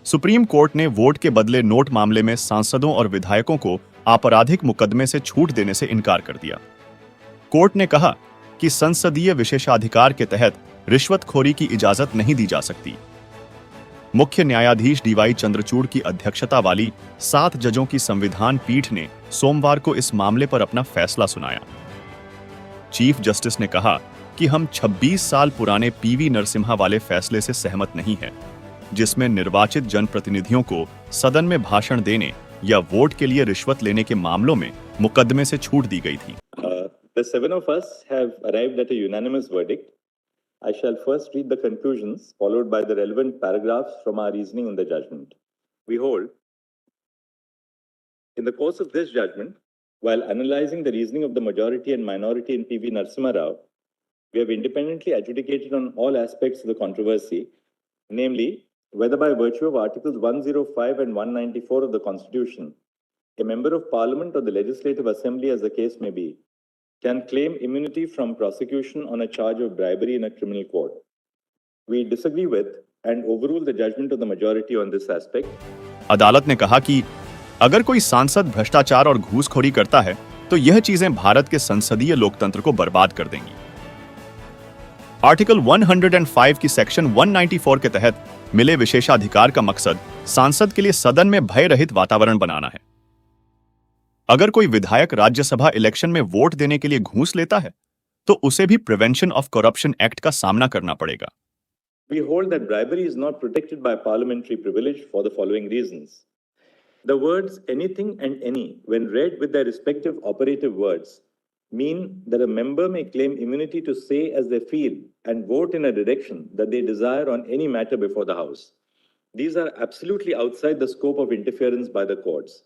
Supreme court ने vote के बदले नोट मामले में सांसदों और विधायकों को आपराधिक मुकदमे से छूट देने से इनकार कर दिया। कोर्ट ने कहा कि संसदीय विशेषाधिकार के तहत रिश्वतखोरी की इजाजत नहीं दी जा सकती। मुख्य न्यायाधीश डीवाई चंद्रचूड़ की अध्यक्षता वाली 7 जजों की संविधान पीठ ने सोमवार को इस मामले पर अपना फैसला सुनाया। चीफ जस्टिस ने कहा कि हम 26 साल पुराने पीवी नरसिम्हा वाले फैसले से सहमत नहीं हैं, जिसमें निर्वाचित जनप्रतिनिधियों को सदन में भाषण देने या वोट के लिए रिश्वत लेने के मामलों में मुकदमे से छूट दी गई थी। The 7 of us have arrived at a unanimous verdict. I shall first read the conclusions, followed by the relevant paragraphs from our reasoning in the judgment. We hold, in the course of this judgment, while analyzing the reasoning of the majority and minority in P.V. Narasimha Rao, we have independently adjudicated on all aspects of the controversy, namely, whether by virtue of Articles 105 and 194 of the Constitution, a member of Parliament or the Legislative Assembly, as the case may be, can claim immunity from prosecution on a charge of bribery in a criminal court. We disagree with and overrule the judgment of the majority on this aspect. अदालत ने कहा कि अगर कोई सांसद भ्रष्टाचार और घूसखोरी करता है तो यह चीजें भारत के संसदीय लोकतंत्र को बर्बाद कर देंगी। आर्टिकल 105 की सेक्शन 194 के तहत मिले विशेषाधिकार का मकसद सांसद के लिए सदन में भय रहित वातावरण बनाना है। अगर कोई विधायक राज्यसभा इलेक्शन में वोट देने के लिए घूस लेता है तो उसे भी प्रिवेंशन ऑफ करप्शन एक्ट का सामना करना पड़ेगा। We hold that bribery is not protected by parliamentary privilege for the following reasons. The words anything and any, when read with their respective operative words, mean that a member may claim immunity to say as they feel and vote in a direction that they desire on any matter before the House. These are absolutely outside the scope of interference by the courts.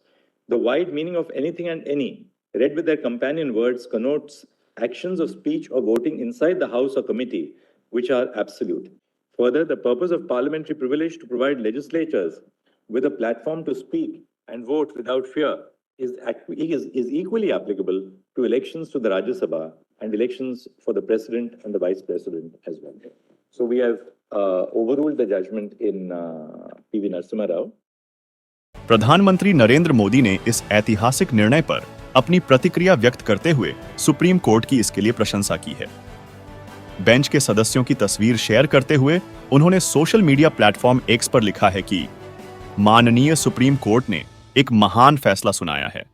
The wide meaning of anything and any, read with their companion words, connotes actions of speech or voting inside the House or committee, which are absolute. Further, the purpose of parliamentary privilege to provide legislatures with a platform to speak and vote without fear is equally applicable to elections to the Rajya Sabha and elections for the President and the Vice President as well. So we have overruled the judgment in P.V. Narasimha Rao. प्रधानमंत्री नरेंद्र मोदी ने इस ऐतिहासिक निर्णय पर अपनी प्रतिक्रिया व्यक्त करते हुए सुप्रीम कोर्ट की इसके लिए प्रशंसा की है। बेंच के सदस्यों की तस्वीर शेयर करते हुए उन्होंने सोशल मीडिया प्लेटफॉर्म एक्स पर लिखा है कि माननीय सुप्रीम कोर्ट ने एक महान फैसला सुनाया है।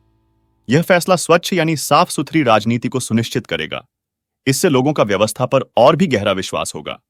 यह फैसला स्वच्छ यानी साफ सुथरी राजनीति को सुनिश्चित करेगा। इससे लोगों का व्यवस्था पर और भी गहरा विश्वास होगा।